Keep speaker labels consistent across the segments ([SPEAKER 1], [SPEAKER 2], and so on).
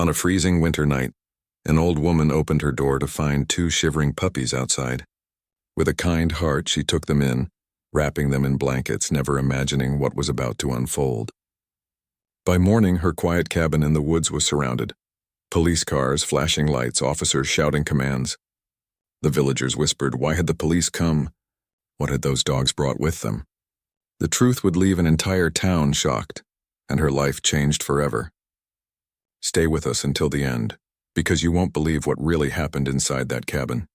[SPEAKER 1] On a freezing winter night, an old woman opened her door to find two shivering puppies outside. With a kind heart, she took them in, wrapping them in blankets, never imagining what was about to unfold. By morning, her quiet cabin in the woods was surrounded. Police cars, flashing lights, officers shouting commands. The villagers whispered, why had the police come? What had those dogs brought with them? The truth would leave an entire town shocked, and her life changed forever. Stay with us until the end, because you won't believe what really happened inside that cabin.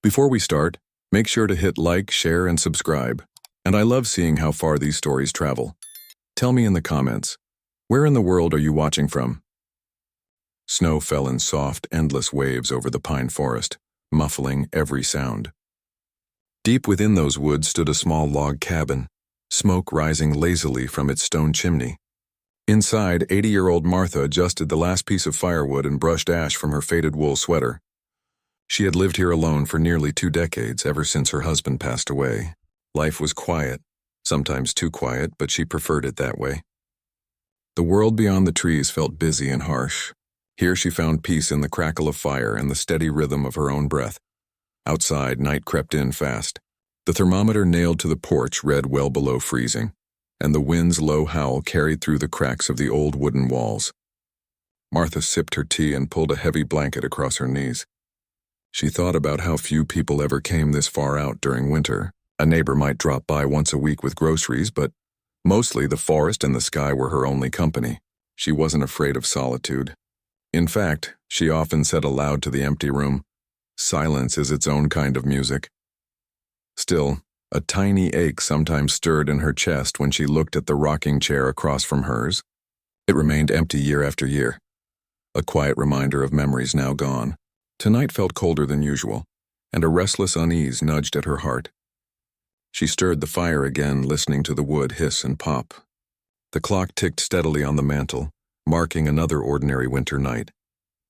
[SPEAKER 1] Before we start, make sure to hit like, share, and subscribe. And I love seeing how far these stories travel. Tell me in the comments, where in the world are you watching from? Snow fell in soft, endless waves over the pine forest, muffling every sound. Deep within those woods stood a small log cabin, smoke rising lazily from its stone chimney. Inside, 80-year-old Martha adjusted the last piece of firewood and brushed ash from her faded wool sweater. She had lived here alone for nearly 2 decades, ever since her husband passed away. Life was quiet, sometimes too quiet, but she preferred it that way. The world beyond the trees felt busy and harsh. Here she found peace in the crackle of fire and the steady rhythm of her own breath. Outside, night crept in fast. The thermometer nailed to the porch read well below freezing, and the wind's low howl carried through the cracks of the old wooden walls. Martha sipped her tea and pulled a heavy blanket across her knees. She thought about how few people ever came this far out during winter. A neighbor might drop by once a week with groceries, but mostly the forest and the sky were her only company. She wasn't afraid of solitude. In fact, she often said aloud to the empty room, silence is its own kind of music. Still, a tiny ache sometimes stirred in her chest when she looked at the rocking chair across from hers. It remained empty year after year, a quiet reminder of memories now gone. Tonight felt colder than usual, and a restless unease nudged at her heart. She stirred the fire again, listening to the wood hiss and pop. The clock ticked steadily on the mantel, marking another ordinary winter night,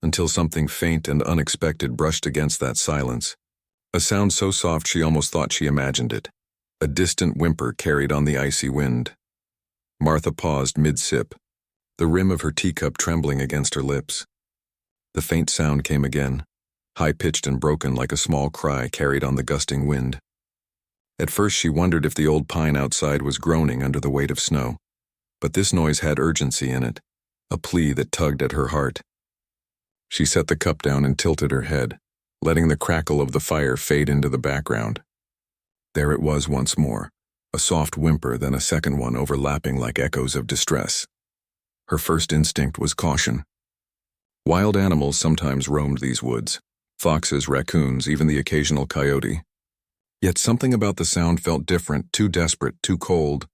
[SPEAKER 1] until something faint and unexpected brushed against that silence. A sound so soft she almost thought she imagined it. A distant whimper carried on the icy wind. Martha paused mid-sip, the rim of her teacup trembling against her lips. The faint sound came again, high-pitched and broken like a small cry carried on the gusting wind. At first she wondered if the old pine outside was groaning under the weight of snow, but this noise had urgency in it, a plea that tugged at her heart. She set the cup down and tilted her head, letting the crackle of the fire fade into the background. There it was once more, a soft whimper, then a second one overlapping like echoes of distress. Her first instinct was caution. Wild animals sometimes roamed these woods, foxes, raccoons, even the occasional coyote. Yet something about the sound felt different, too desperate, too cold.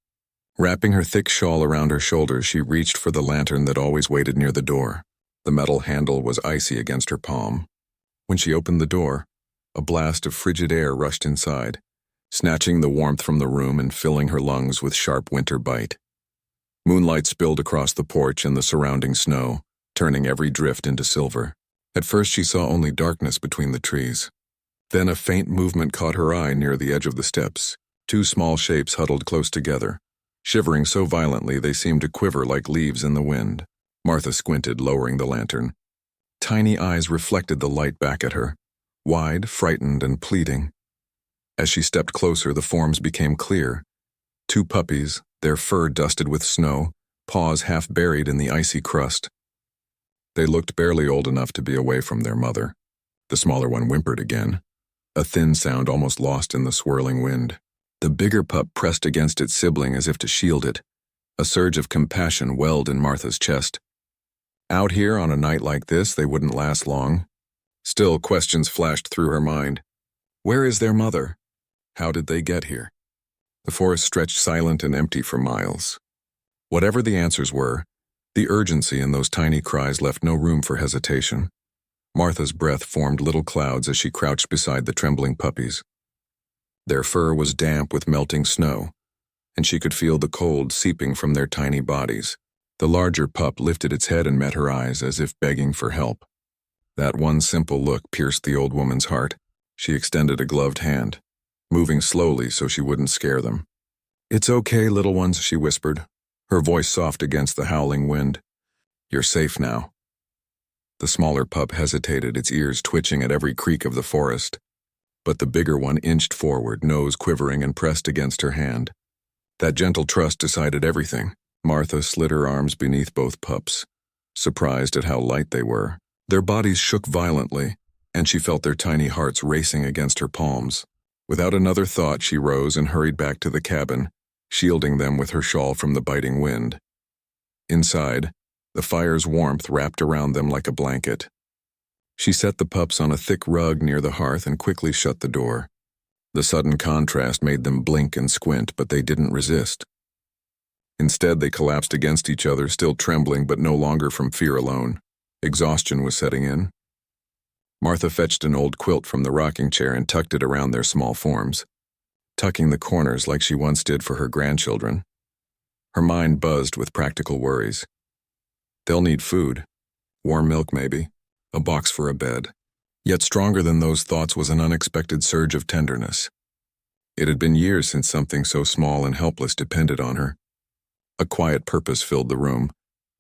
[SPEAKER 1] Wrapping her thick shawl around her shoulders, she reached for the lantern that always waited near the door. The metal handle was icy against her palm. When she opened the door, a blast of frigid air rushed inside, snatching the warmth from the room and filling her lungs with sharp winter bite. Moonlight spilled across the porch and the surrounding snow, turning every drift into silver. At first she saw only darkness between the trees. Then a faint movement caught her eye near the edge of the steps. 2 small shapes huddled close together, shivering so violently they seemed to quiver like leaves in the wind. Martha squinted, lowering the lantern. Tiny eyes reflected the light back at her, wide, frightened, and pleading. As she stepped closer, the forms became clear. 2 puppies, their fur dusted with snow, paws half buried in the icy crust. They looked barely old enough to be away from their mother. The smaller one whimpered again, a thin sound almost lost in the swirling wind. The bigger pup pressed against its sibling as if to shield it. A surge of compassion welled in Martha's chest. Out here on a night like this, they wouldn't last long. Still, questions flashed through her mind. Where is their mother? How did they get here? The forest stretched silent and empty for miles. Whatever the answers were, the urgency in those tiny cries left no room for hesitation. Martha's breath formed little clouds as she crouched beside the trembling puppies. Their fur was damp with melting snow, and she could feel the cold seeping from their tiny bodies. The larger pup lifted its head and met her eyes as if begging for help. That one simple look pierced the old woman's heart. She extended a gloved hand, moving slowly so she wouldn't scare them. "It's okay, little ones," she whispered, her voice soft against the howling wind. "You're safe now." The smaller pup hesitated, its ears twitching at every creak of the forest. But the bigger one inched forward, nose quivering, and pressed against her hand. That gentle trust decided everything. Martha slid her arms beneath both pups, surprised at how light they were. Their bodies shook violently, and she felt their tiny hearts racing against her palms. Without another thought, she rose and hurried back to the cabin, shielding them with her shawl from the biting wind. Inside, the fire's warmth wrapped around them like a blanket. She set the pups on a thick rug near the hearth and quickly shut the door. The sudden contrast made them blink and squint, but they didn't resist. Instead, they collapsed against each other, still trembling, but no longer from fear alone. Exhaustion was setting in. Martha fetched an old quilt from the rocking chair and tucked it around their small forms, tucking the corners like she once did for her grandchildren. Her mind buzzed with practical worries. They'll need food, warm milk maybe, a box for a bed. Yet stronger than those thoughts was an unexpected surge of tenderness. It had been years since something so small and helpless depended on her. A quiet purpose filled the room,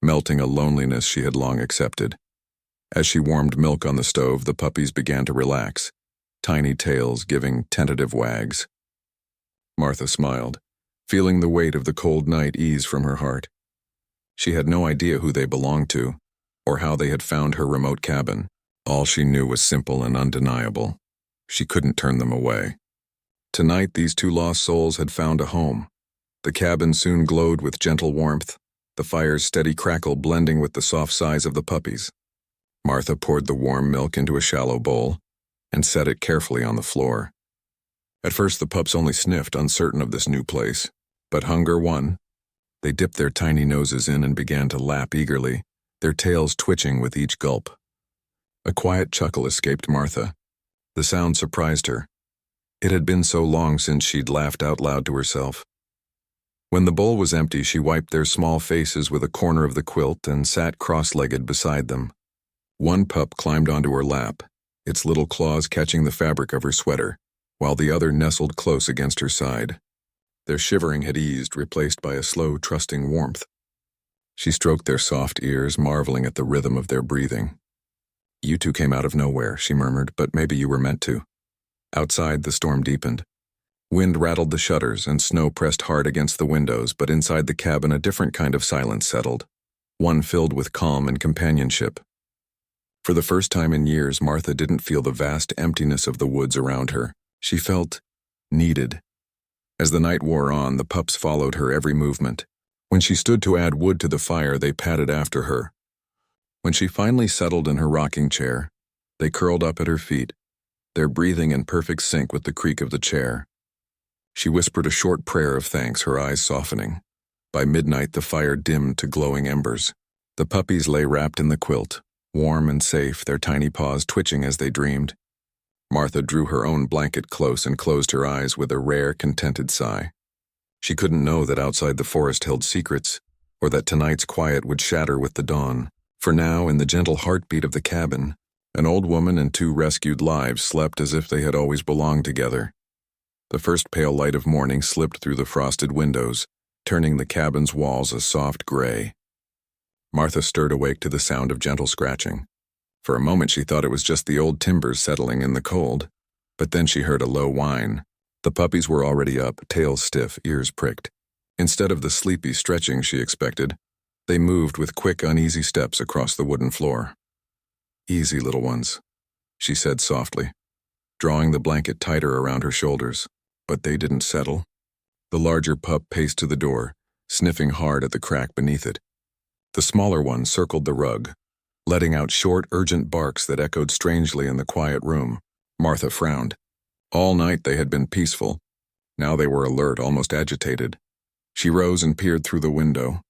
[SPEAKER 1] melting a loneliness she had long accepted. As she warmed milk on the stove, the puppies began to relax, tiny tails giving tentative wags. Martha smiled, feeling the weight of the cold night ease from her heart. She had no idea who they belonged to, or how they had found her remote cabin. All she knew was simple and undeniable. She couldn't turn them away. Tonight, these two lost souls had found a home. The cabin soon glowed with gentle warmth, the fire's steady crackle blending with the soft sighs of the puppies. Martha poured the warm milk into a shallow bowl and set it carefully on the floor. At first, the pups only sniffed, uncertain of this new place, but hunger won. They dipped their tiny noses in and began to lap eagerly, their tails twitching with each gulp. A quiet chuckle escaped Martha. The sound surprised her. It had been so long since she'd laughed out loud to herself. When the bowl was empty, she wiped their small faces with a corner of the quilt and sat cross-legged beside them. One pup climbed onto her lap, its little claws catching the fabric of her sweater, while the other nestled close against her side. Their shivering had eased, replaced by a slow, trusting warmth. She stroked their soft ears, marveling at the rhythm of their breathing. "You two came out of nowhere," she murmured, "but maybe you were meant to." Outside, the storm deepened. Wind rattled the shutters and snow pressed hard against the windows, but inside the cabin a different kind of silence settled, one filled with calm and companionship. For the first time in years, Martha didn't feel the vast emptiness of the woods around her. She felt needed. As the night wore on, the pups followed her every movement. When she stood to add wood to the fire, they padded after her. When she finally settled in her rocking chair, they curled up at her feet, their breathing in perfect sync with the creak of the chair. She whispered a short prayer of thanks, her eyes softening. By midnight, the fire dimmed to glowing embers. The puppies lay wrapped in the quilt, warm and safe, their tiny paws twitching as they dreamed. Martha drew her own blanket close and closed her eyes with a rare, contented sigh. She couldn't know that outside the forest held secrets, or that tonight's quiet would shatter with the dawn. For now, in the gentle heartbeat of the cabin, an old woman and two rescued lives slept as if they had always belonged together. The first pale light of morning slipped through the frosted windows, turning the cabin's walls a soft gray. Martha stirred awake to the sound of gentle scratching. For a moment she thought it was just the old timbers settling in the cold, but then she heard a low whine. The puppies were already up, tails stiff, ears pricked. Instead of the sleepy stretching she expected, they moved with quick, uneasy steps across the wooden floor. "Easy, little ones," she said softly, drawing the blanket tighter around her shoulders. But they didn't settle. The larger pup paced to the door, sniffing hard at the crack beneath it. The smaller one circled the rug, letting out short, urgent barks that echoed strangely in the quiet room. Martha frowned. All night they had been peaceful. Now they were alert, almost agitated. She rose and peered through the window.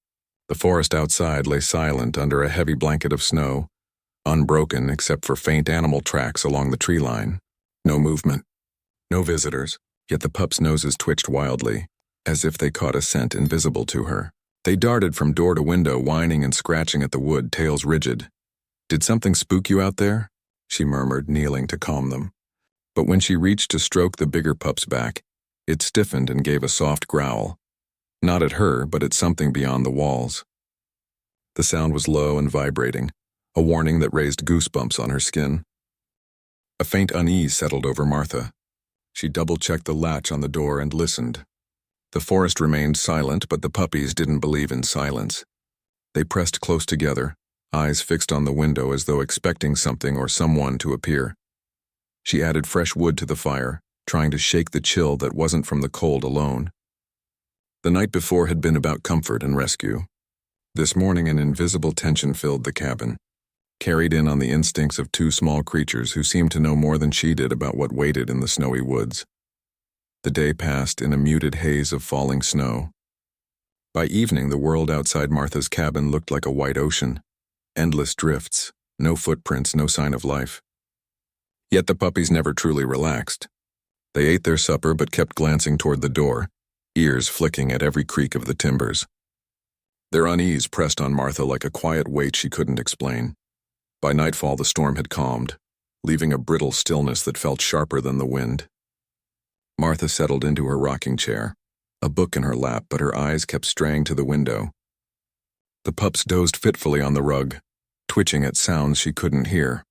[SPEAKER 1] The forest outside lay silent under a heavy blanket of snow, unbroken except for faint animal tracks along the tree line. No movement. No visitors, yet the pups' noses twitched wildly, as if they caught a scent invisible to her. They darted from door to window, whining and scratching at the wood, tails rigid. "Did something spook you out there?" she murmured, kneeling to calm them. But when she reached to stroke the bigger pup's back, it stiffened and gave a soft growl. Not at her, but at something beyond the walls. The sound was low and vibrating, a warning that raised goosebumps on her skin. A faint unease settled over Martha. She double-checked the latch on the door and listened. The forest remained silent, but the puppies didn't believe in silence. They pressed close together, eyes fixed on the window as though expecting something or someone to appear. She added fresh wood to the fire, trying to shake the chill that wasn't from the cold alone. The night before had been about comfort and rescue. This morning an invisible tension filled the cabin, carried in on the instincts of two small creatures who seemed to know more than she did about what waited in the snowy woods. The day passed in a muted haze of falling snow. By evening, the world outside Martha's cabin looked like a white ocean. Endless drifts, no footprints, no sign of life. Yet the puppies never truly relaxed. They ate their supper but kept glancing toward the door, ears flicking at every creak of the timbers. Their unease pressed on Martha like a quiet weight she couldn't explain. By nightfall, the storm had calmed, leaving a brittle stillness that felt sharper than the wind. Martha settled into her rocking chair, a book in her lap, but her eyes kept straying to the window. The pups dozed fitfully on the rug, twitching at sounds she couldn't hear.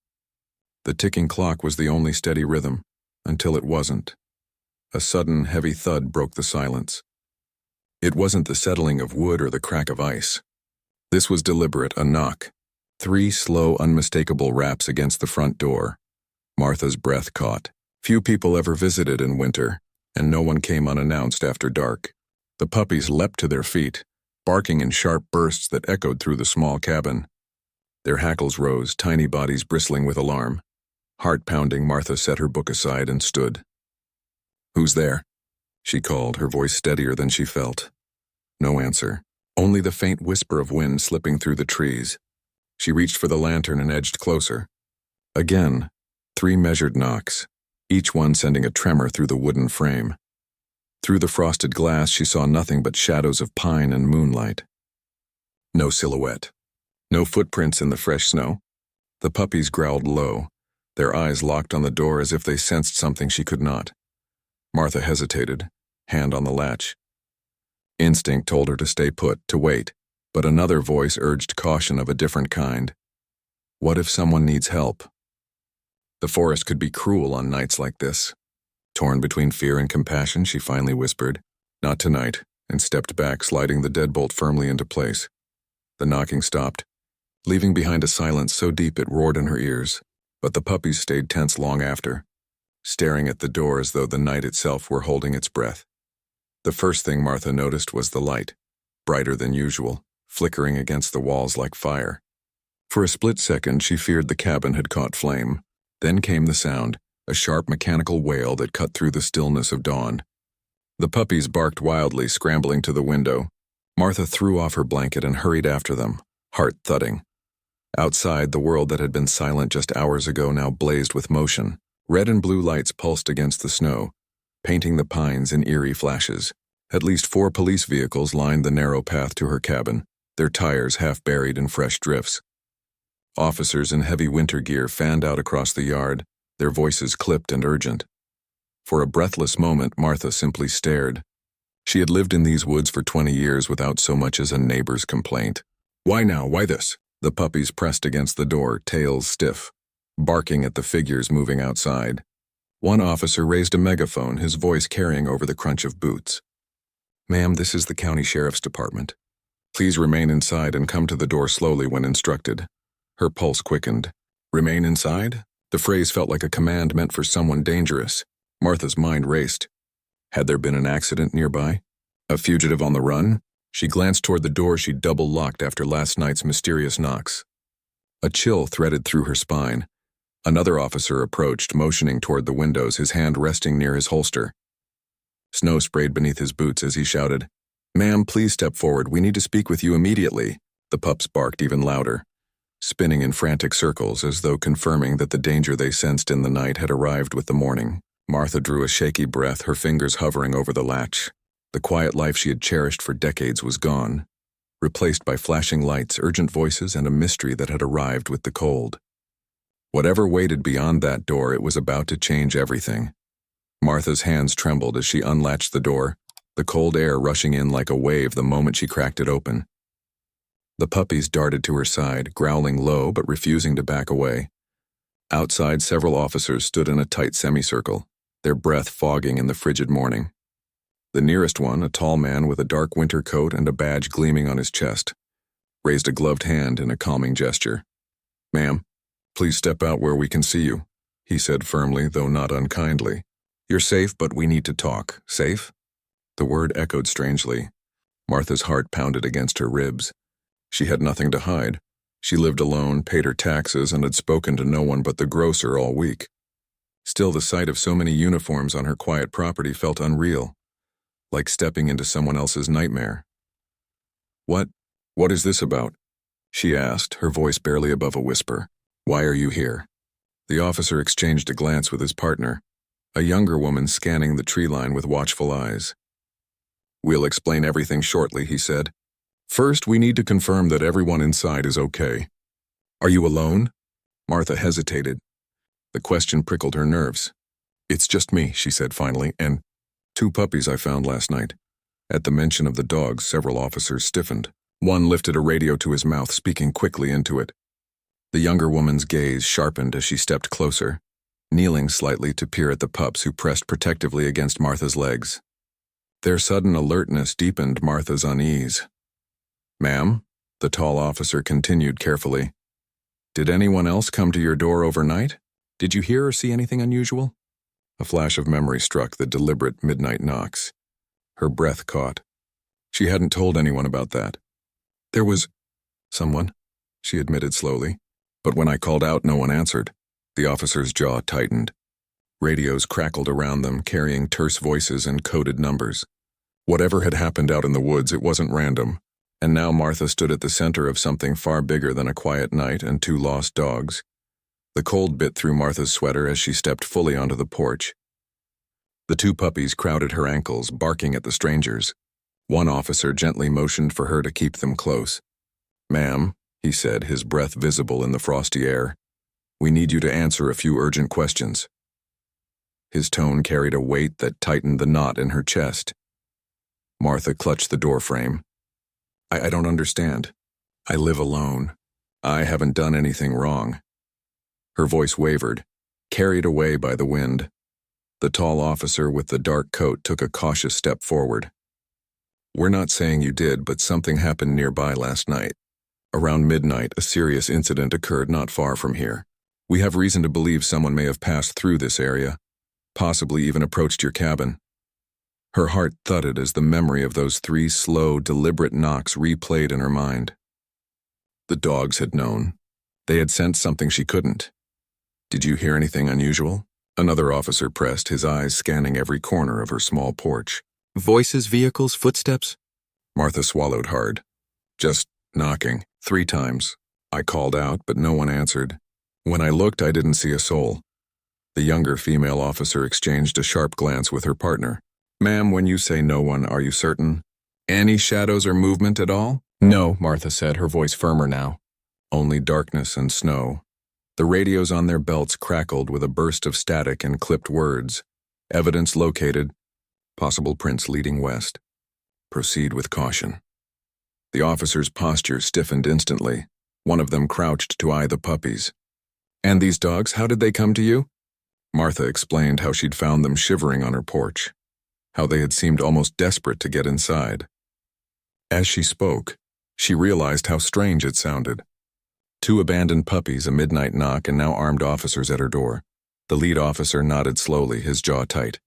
[SPEAKER 1] The ticking clock was the only steady rhythm, until it wasn't. A sudden, heavy thud broke the silence. It wasn't the settling of wood or the crack of ice. This was deliberate, a knock. 3 slow, unmistakable raps against the front door. Martha's breath caught. Few people ever visited in winter, and no one came unannounced after dark. The puppies leapt to their feet, barking in sharp bursts that echoed through the small cabin. Their hackles rose, tiny bodies bristling with alarm. Heart-pounding, Martha set her book aside and stood. "Who's there?" she called, her voice steadier than she felt. No answer, only the faint whisper of wind slipping through the trees. She reached for the lantern and edged closer. Again, 3 measured knocks, each one sending a tremor through the wooden frame. Through the frosted glass, she saw nothing but shadows of pine and moonlight. No silhouette. No footprints in the fresh snow. The puppies growled low, their eyes locked on the door as if they sensed something she could not. Martha hesitated, hand on the latch. Instinct told her to stay put, to wait, but another voice urged caution of a different kind. What if someone needs help? The forest could be cruel on nights like this. Torn between fear and compassion, she finally whispered, "Not tonight," and stepped back, sliding the deadbolt firmly into place. The knocking stopped, leaving behind a silence so deep it roared in her ears, but the puppies stayed tense long after, staring at the door as though the night itself were holding its breath. The first thing Martha noticed was the light, brighter than usual, flickering against the walls like fire. For a split second, she feared the cabin had caught flame. Then came the sound, a sharp mechanical wail that cut through the stillness of dawn. The puppies barked wildly, scrambling to the window. Martha threw off her blanket and hurried after them, heart thudding. Outside, the world that had been silent just hours ago now blazed with motion. Red and blue lights pulsed against the snow, painting the pines in eerie flashes. At least 4 police vehicles lined the narrow path to her cabin, their tires half buried in fresh drifts. Officers in heavy winter gear fanned out across the yard, their voices clipped and urgent. For a breathless moment, Martha simply stared. She had lived in these woods for 20 years without so much as a neighbor's complaint. "Why now? Why this?" The puppies pressed against the door, tails stiff, barking at the figures moving outside. One officer raised a megaphone, his voice carrying over the crunch of boots. "Ma'am, this is the county sheriff's department. Please remain inside and come to the door slowly when instructed." Her pulse quickened. Remain inside? The phrase felt like a command meant for someone dangerous. Martha's mind raced. Had there been an accident nearby? A fugitive on the run? She glanced toward the door she'd double-locked after last night's mysterious knocks. A chill threaded through her spine. Another officer approached, motioning toward the windows, his hand resting near his holster. Snow sprayed beneath his boots as he shouted, "Ma'am, please step forward. We need to speak with you immediately." The pups barked even louder, spinning in frantic circles as though confirming that the danger they sensed in the night had arrived with the morning. Martha drew a shaky breath, her fingers hovering over the latch. The quiet life she had cherished for decades was gone, replaced by flashing lights, urgent voices, and a mystery that had arrived with the cold. Whatever waited beyond that door, it was about to change everything. Martha's hands trembled as she unlatched the door, the cold air rushing in like a wave the moment she cracked it open. The puppies darted to her side, growling low but refusing to back away. Outside, several officers stood in a tight semicircle, their breath fogging in the frigid morning. The nearest one, a tall man with a dark winter coat and a badge gleaming on his chest, raised a gloved hand in a calming gesture. "Ma'am, please step out where we can see you," he said firmly, though not unkindly. "You're safe, but we need to talk." "Safe?" The word echoed strangely. Martha's heart pounded against her ribs. She had nothing to hide. She lived alone, paid her taxes, and had spoken to no one but the grocer all week. Still, the sight of so many uniforms on her quiet property felt unreal, like stepping into someone else's nightmare. What is this about?" she asked, her voice barely above a whisper. "Why are you here?" The officer exchanged a glance with his partner, a younger woman scanning the tree line with watchful eyes. "We'll explain everything shortly," he said. "First, we need to confirm that everyone inside is okay." "Are you alone?" Martha hesitated. The question prickled her nerves. "It's just me," she said finally, "and 2 puppies I found last night." At the mention of the dogs, several officers stiffened. One lifted a radio to his mouth, speaking quickly into it. The younger woman's gaze sharpened as she stepped closer, kneeling slightly to peer at the pups who pressed protectively against Martha's legs. Their sudden alertness deepened Martha's unease. "Ma'am," the tall officer continued carefully, "did anyone else come to your door overnight? Did you hear or see anything unusual?" A flash of memory struck the deliberate midnight knocks. Her breath caught. She hadn't told anyone about that. "There was someone," she admitted slowly, "but when I called out, no one answered." The officer's jaw tightened. Radios crackled around them, carrying terse voices and coded numbers. Whatever had happened out in the woods, it wasn't random, and now Martha stood at the center of something far bigger than a quiet night and 2 lost dogs. The cold bit through Martha's sweater as she stepped fully onto the porch. The 2 puppies crowded her ankles, barking at the strangers. One officer gently motioned for her to keep them close. "Ma'am," he said, his breath visible in the frosty air, "we need you to answer a few urgent questions." His tone carried a weight that tightened the knot in her chest. Martha clutched the doorframe. I don't understand. I live alone. I haven't done anything wrong." Her voice wavered, carried away by the wind. The tall officer with the dark coat took a cautious step forward. "We're not saying you did, but something happened nearby last night. Around midnight, a serious incident occurred not far from here. We have reason to believe someone may have passed through this area, possibly even approached your cabin." Her heart thudded as the memory of those 3 slow, deliberate knocks replayed in her mind. The dogs had known. They had sensed something she couldn't. "Did you hear anything unusual?" Another officer pressed, his eyes scanning every corner of her small porch. "Voices, vehicles, footsteps?" Martha swallowed hard. "Just knocking, 3 times. I called out, but no one answered. When I looked, I didn't see a soul." The younger female officer exchanged a sharp glance with her partner. "Ma'am, when you say no one, are you certain? Any shadows or movement at all?" "No," Martha said, her voice firmer now. "Only darkness and snow." The radios on their belts crackled with a burst of static and clipped words. "Evidence located. Possible prints leading west. Proceed with caution." The officer's posture stiffened instantly. One of them crouched to eye the puppies. "And these dogs, how did they come to you?" Martha explained how she'd found them shivering on her porch, how they had seemed almost desperate to get inside. As she spoke, she realized how strange it sounded. 2 abandoned puppies, a midnight knock, and now armed officers at her door. The lead officer nodded slowly, his jaw tight.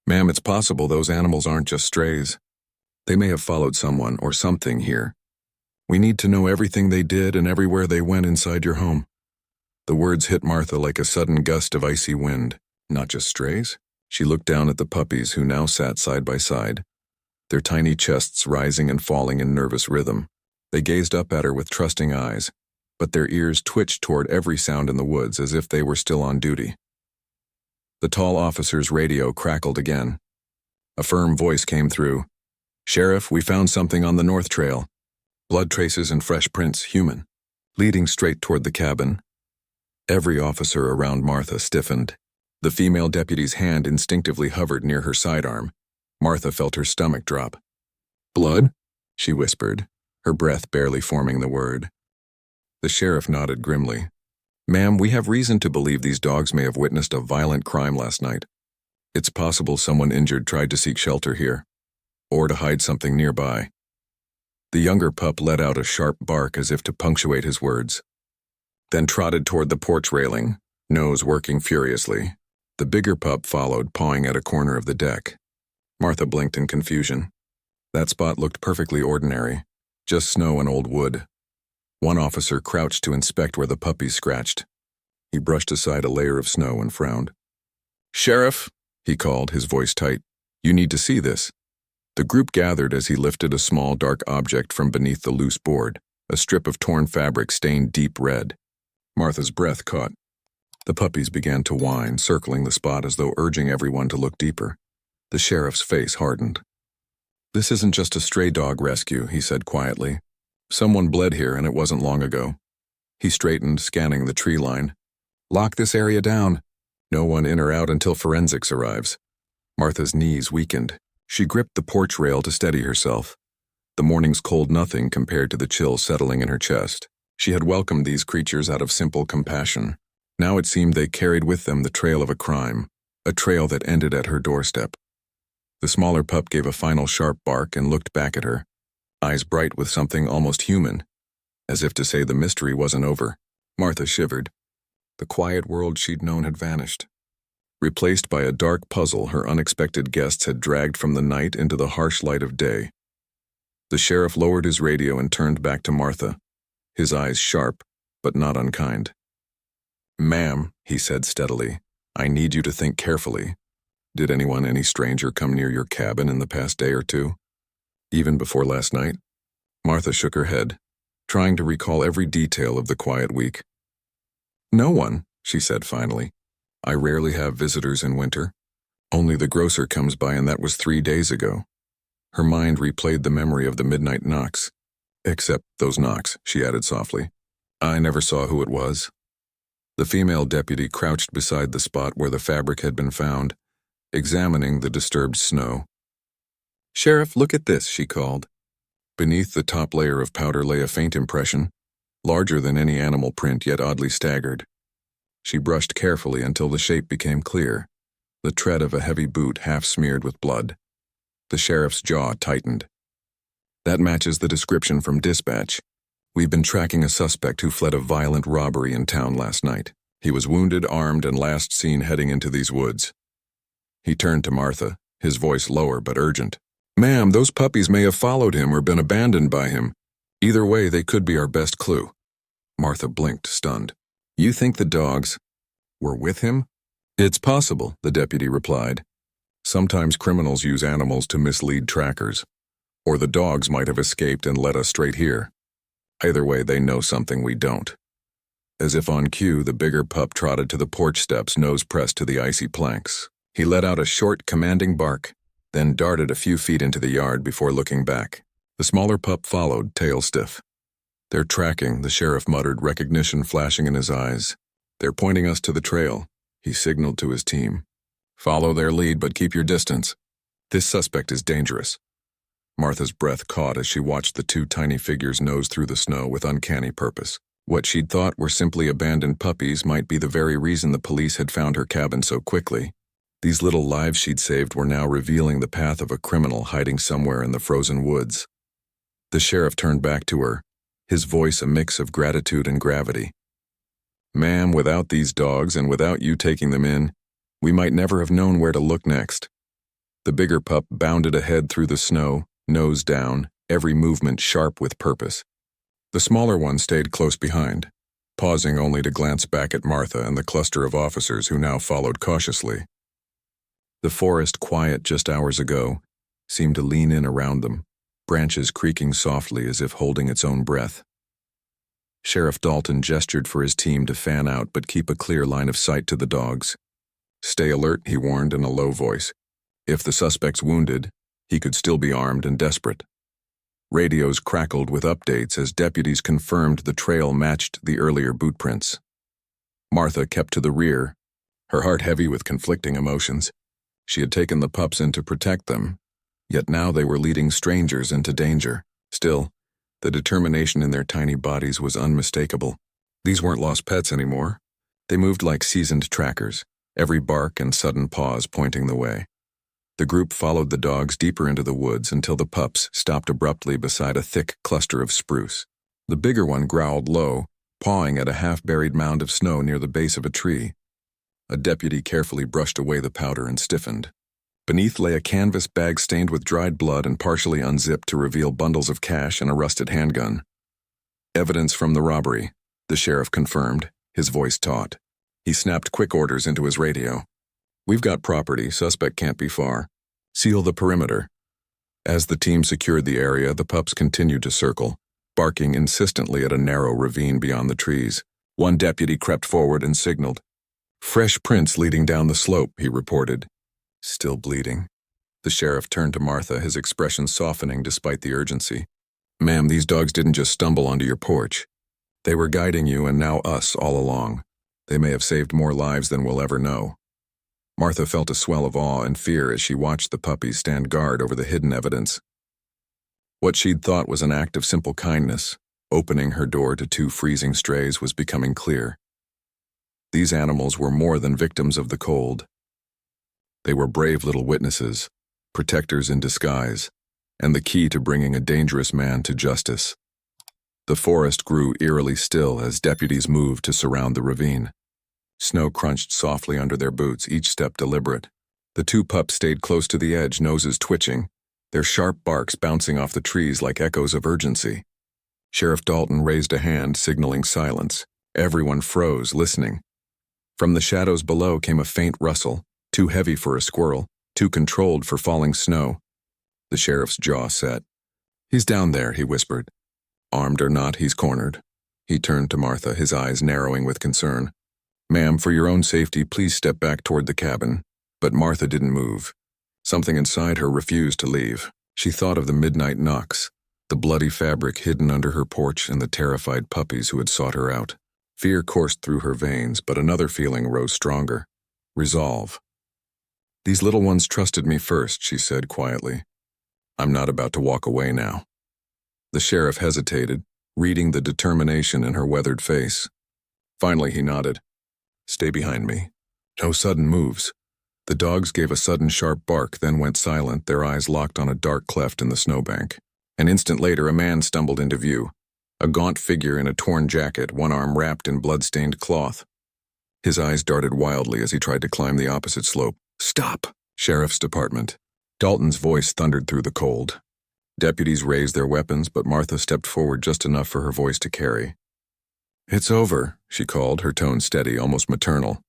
[SPEAKER 1] "Ma'am, it's possible those animals aren't just strays. They may have followed someone or something here. We need to know everything they did and everywhere they went inside your home." The words hit Martha like a sudden gust of icy wind. Not just strays? She looked down at the puppies who now sat side by side, their tiny chests rising and falling in nervous rhythm. They gazed up at her with trusting eyes, but their ears twitched toward every sound in the woods as if they were still on duty. The tall officer's radio crackled again. A firm voice came through. "Sheriff, we found something on the North Trail. Blood traces and fresh prints, human, leading straight toward the cabin." Every officer around Martha stiffened. The female deputy's hand instinctively hovered near her sidearm. Martha felt her stomach drop. "Blood?" she whispered, her breath barely forming the word. The sheriff nodded grimly. "Ma'am, we have reason to believe these dogs may have witnessed a violent crime last night. It's possible someone injured tried to seek shelter here, or to hide something nearby." The younger pup let out a sharp bark as if to punctuate his words, then trotted toward the porch railing, nose working furiously. The bigger pup followed, pawing at a corner of the deck. Martha blinked in confusion. That spot looked perfectly ordinary, just snow and old wood. One officer crouched to inspect where the puppies scratched. He brushed aside a layer of snow and frowned. "Sheriff," he called, his voice tight, "you need to see this." The group gathered as he lifted a small dark object from beneath the loose board, a strip of torn fabric stained deep red. Martha's breath caught. The puppies began to whine, circling the spot as though urging everyone to look deeper. The sheriff's face hardened. "This isn't just a stray dog rescue," he said quietly. "Someone bled here, and it wasn't long ago." He straightened, scanning the tree line. "Lock this area down. No one in or out until forensics arrives." Martha's knees weakened. She gripped the porch rail to steady herself. The morning's cold nothing compared to the chill settling in her chest. She had welcomed these creatures out of simple compassion. Now it seemed they carried with them the trail of a crime, a trail that ended at her doorstep. The smaller pup gave a final sharp bark and looked back at her, eyes bright with something almost human, as if to say the mystery wasn't over. Martha shivered. The quiet world she'd known had vanished. Replaced by a dark puzzle her unexpected guests had dragged from the night into the harsh light of day. The sheriff lowered his radio and turned back to Martha, his eyes sharp, but not unkind. "Ma'am," he said steadily, "I need you to think carefully. Did any stranger come near your cabin in the past day or two? Even before last night?" Martha shook her head, trying to recall every detail of the quiet week. "No one," she said finally. "I rarely have visitors in winter. Only the grocer comes by, and that was 3 days ago." Her mind replayed the memory of the midnight knocks. "Except those knocks," she added softly. "I never saw who it was." The female deputy crouched beside the spot where the fabric had been found, examining the disturbed snow. "Sheriff, look at this," she called. Beneath the top layer of powder lay a faint impression, larger than any animal print yet oddly staggered. She brushed carefully until the shape became clear, the tread of a heavy boot half smeared with blood. The sheriff's jaw tightened. "That matches the description from dispatch. We've been tracking a suspect who fled a violent robbery in town last night. He was wounded, armed, and last seen heading into these woods." He turned to Martha, his voice lower but urgent. "Ma'am, those puppies may have followed him or been abandoned by him. Either way, they could be our best clue." Martha blinked, stunned. "You think the dogs were with him?" "It's possible," the deputy replied. "Sometimes criminals use animals to mislead trackers. Or the dogs might have escaped and led us straight here. Either way, they know something we don't." As if on cue, the bigger pup trotted to the porch steps, nose pressed to the icy planks. He let out a short, commanding bark, then darted a few feet into the yard before looking back. The smaller pup followed, tail stiff. "They're tracking," the sheriff muttered, recognition flashing in his eyes. "They're pointing us to the trail," he signaled to his team. "Follow their lead, but keep your distance. This suspect is dangerous." Martha's breath caught as she watched the two tiny figures nose through the snow with uncanny purpose. What she'd thought were simply abandoned puppies might be the very reason the police had found her cabin so quickly. These little lives she'd saved were now revealing the path of a criminal hiding somewhere in the frozen woods. The sheriff turned back to her, his voice a mix of gratitude and gravity. "Ma'am, without these dogs and without you taking them in, we might never have known where to look next." The bigger pup bounded ahead through the snow, nose down, every movement sharp with purpose. The smaller one stayed close behind, pausing only to glance back at Martha and the cluster of officers who now followed cautiously. The forest, quiet just hours ago, seemed to lean in around them, branches creaking softly as if holding its own breath. Sheriff Dalton gestured for his team to fan out but keep a clear line of sight to the dogs. "Stay alert," he warned in a low voice. "If the suspect's wounded, he could still be armed and desperate." Radios crackled with updates as deputies confirmed the trail matched the earlier boot prints. Martha kept to the rear, her heart heavy with conflicting emotions. She had taken the pups in to protect them, yet now they were leading strangers into danger. Still, The determination in their tiny bodies was unmistakable. These weren't lost pets anymore. They moved like seasoned trackers, every bark and sudden pause pointing the way. The group followed the dogs deeper into the woods until the pups stopped abruptly beside a thick cluster of spruce. The bigger one growled low, pawing at a half-buried mound of snow near the base of a tree. A deputy carefully brushed away the powder and stiffened. Beneath lay a canvas bag stained with dried blood and partially unzipped to reveal bundles of cash and a rusted handgun. Evidence from the robbery, the sheriff confirmed, his voice taut. He snapped quick orders into his radio. "We've got property, suspect can't be far. Seal the perimeter." As the team secured the area, the pups continued to circle, barking insistently at a narrow ravine beyond the trees. One deputy crept forward and signaled. "Fresh prints leading down the slope," he reported. "Still bleeding." The sheriff turned to Martha, his expression softening despite the urgency. "Ma'am, these dogs didn't just stumble onto your porch. They were guiding you and now us all along. They may have saved more lives than we'll ever know." Martha felt a swell of awe and fear as she watched the puppies stand guard over the hidden evidence. What she'd thought was an act of simple kindness, opening her door to two freezing strays, was becoming clear. These animals were more than victims of the cold. They were brave little witnesses, protectors in disguise, and the key to bringing a dangerous man to justice. The forest grew eerily still as deputies moved to surround the ravine. Snow crunched softly under their boots, each step deliberate. The two pups stayed close to the edge, noses twitching, their sharp barks bouncing off the trees like echoes of urgency. Sheriff Dalton raised a hand, signaling silence. Everyone froze, listening. From the shadows below came a faint rustle, too heavy for a squirrel, too controlled for falling snow. The sheriff's jaw set. "He's down there," he whispered. "Armed or not, he's cornered." He turned to Martha, his eyes narrowing with concern. "Ma'am, for your own safety, please step back toward the cabin." But Martha didn't move. Something inside her refused to leave. She thought of the midnight knocks, the bloody fabric hidden under her porch, and the terrified puppies who had sought her out. Fear coursed through her veins, but another feeling rose stronger. Resolve. "These little ones trusted me first," she said quietly. "I'm not about to walk away now." The sheriff hesitated, reading the determination in her weathered face. Finally he nodded. "Stay behind me. No sudden moves." The dogs gave a sudden sharp bark, then went silent, their eyes locked on a dark cleft in the snowbank. An instant later, a man stumbled into view. A gaunt figure in a torn jacket, one arm wrapped in blood-stained cloth. His eyes darted wildly as he tried to climb the opposite slope. "Stop!" Sheriff's Department. Dalton's voice thundered through the cold. Deputies raised their weapons, but Martha stepped forward just enough for her voice to carry. "It's over," she called, her tone steady, almost maternal.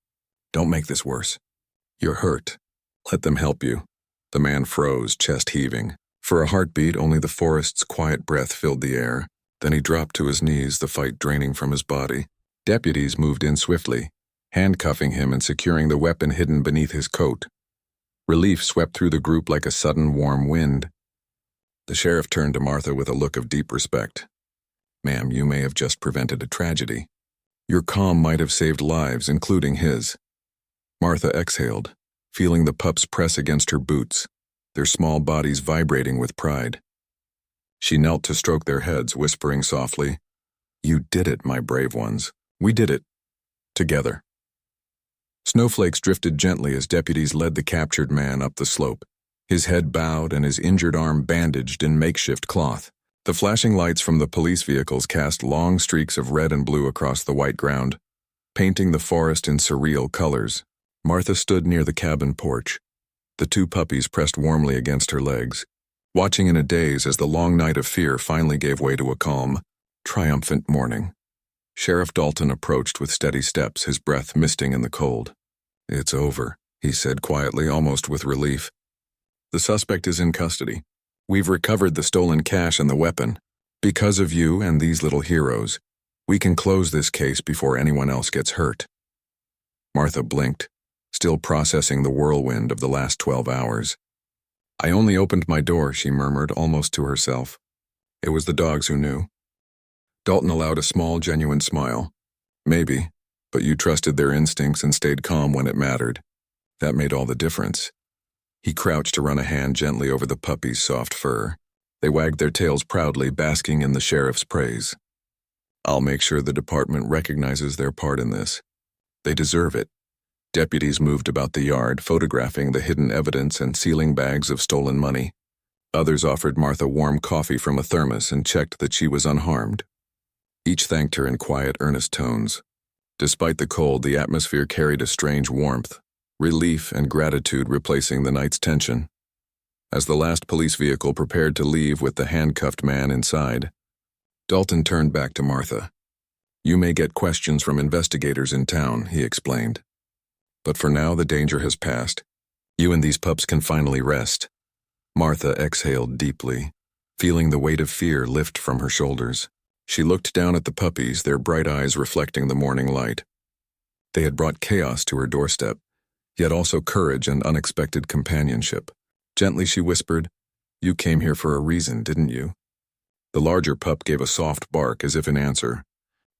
[SPEAKER 1] "Don't make this worse. You're hurt. Let them help you." The man froze, chest heaving. For a heartbeat, only the forest's quiet breath filled the air. Then he dropped to his knees, the fight draining from his body. Deputies moved in swiftly, handcuffing him and securing the weapon hidden beneath his coat. Relief swept through the group like a sudden warm wind. The sheriff turned to Martha with a look of deep respect. "Ma'am, you may have just prevented a tragedy. Your calm might have saved lives, including his." Martha exhaled, feeling the pups press against her boots, their small bodies vibrating with pride. She knelt to stroke their heads, whispering softly, "You did it, my brave ones. We did it. Together." Snowflakes drifted gently as deputies led the captured man up the slope, his head bowed and his injured arm bandaged in makeshift cloth. The flashing lights from the police vehicles cast long streaks of red and blue across the white ground, painting the forest in surreal colors. Martha stood near the cabin porch, the two puppies pressed warmly against her legs, watching in a daze as the long night of fear finally gave way to a calm, triumphant morning. Sheriff Dalton approached with steady steps, his breath misting in the cold. "It's over," he said quietly, almost with relief. "The suspect is in custody. We've recovered the stolen cash and the weapon. Because of you and these little heroes, we can close this case before anyone else gets hurt." Martha blinked, still processing the whirlwind of the last 12 hours. "I only opened my door," she murmured, almost to herself. "It was the dogs who knew." Dalton allowed a small, genuine smile. "Maybe, but you trusted their instincts and stayed calm when it mattered. That made all the difference." He crouched to run a hand gently over the puppy's soft fur. They wagged their tails proudly, basking in the sheriff's praise. "I'll make sure the department recognizes their part in this. They deserve it." Deputies moved about the yard, photographing the hidden evidence and sealing bags of stolen money. Others offered Martha warm coffee from a thermos and checked that she was unharmed. Each thanked her in quiet, earnest tones. Despite the cold, the atmosphere carried a strange warmth, relief and gratitude replacing the night's tension. As the last police vehicle prepared to leave with the handcuffed man inside, Dalton turned back to Martha. "You may get questions from investigators in town," he explained. "But for now, the danger has passed. You and these pups can finally rest." Martha exhaled deeply, feeling the weight of fear lift from her shoulders. She looked down at the puppies, their bright eyes reflecting the morning light. They had brought chaos to her doorstep, yet also courage and unexpected companionship. Gently she whispered, "You came here for a reason, didn't you?" The larger pup gave a soft bark as if in answer.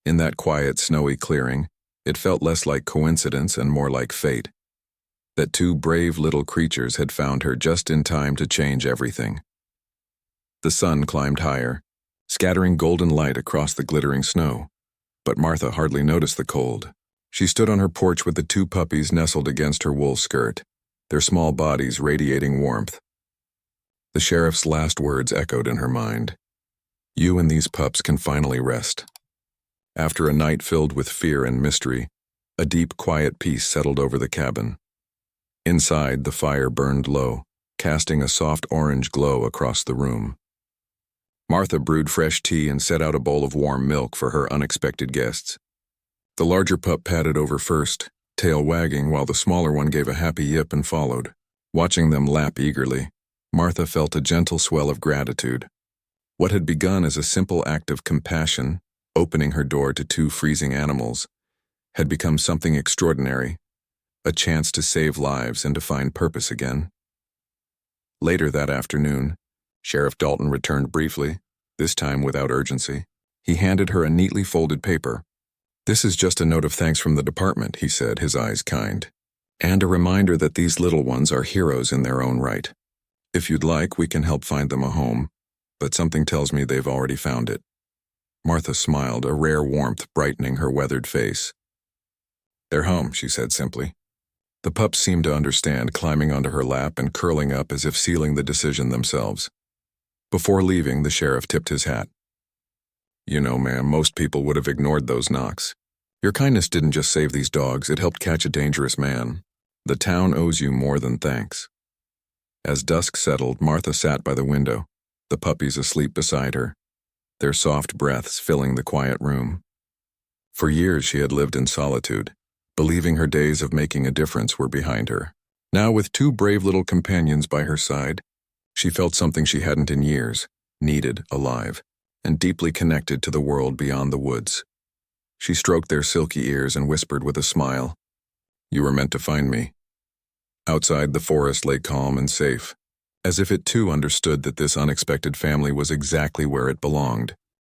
[SPEAKER 1] In that quiet, snowy clearing, it felt less like coincidence and more like fate. That two brave little creatures had found her just in time to change everything. The sun climbed higher, scattering golden light across the glittering snow, but Martha hardly noticed the cold. She stood on her porch with the two puppies nestled against her wool skirt, their small bodies radiating warmth. The sheriff's last words echoed in her mind. "You and these pups can finally rest." After a night filled with fear and mystery, a deep, quiet peace settled over the cabin. Inside, the fire burned low, casting a soft orange glow across the room. Martha brewed fresh tea and set out a bowl of warm milk for her unexpected guests. The larger pup padded over first, tail wagging, while the smaller one gave a happy yip and followed. Watching them lap eagerly, Martha felt a gentle swell of gratitude. What had begun as a simple act of compassion, opening her door to two freezing animals, had become something extraordinary, a chance to save lives and to find purpose again. Later that afternoon, Sheriff Dalton returned briefly, this time without urgency. He handed her a neatly folded paper. "This is just a note of thanks from the department," he said, his eyes kind. "And a reminder that these little ones are heroes in their own right. If you'd like, we can help find them a home, but something tells me they've already found it." Martha smiled, a rare warmth brightening her weathered face. "They're home," she said simply. The pups seemed to understand, climbing onto her lap and curling up as if sealing the decision themselves. Before leaving, the sheriff tipped his hat. "You know, ma'am, most people would have ignored those knocks. Your kindness didn't just save these dogs, it helped catch a dangerous man. The town owes you more than thanks." As dusk settled, Martha sat by the window, the puppies asleep beside her, their soft breaths filling the quiet room. For years she had lived in solitude, believing her days of making a difference were behind her. Now, with two brave little companions by her side, she felt something she hadn't in years, needed, alive, and deeply connected to the world beyond the woods. She stroked their silky ears and whispered with a smile, "You were meant to find me." Outside, the forest lay calm and safe, as if it too understood that this unexpected family was exactly where it belonged.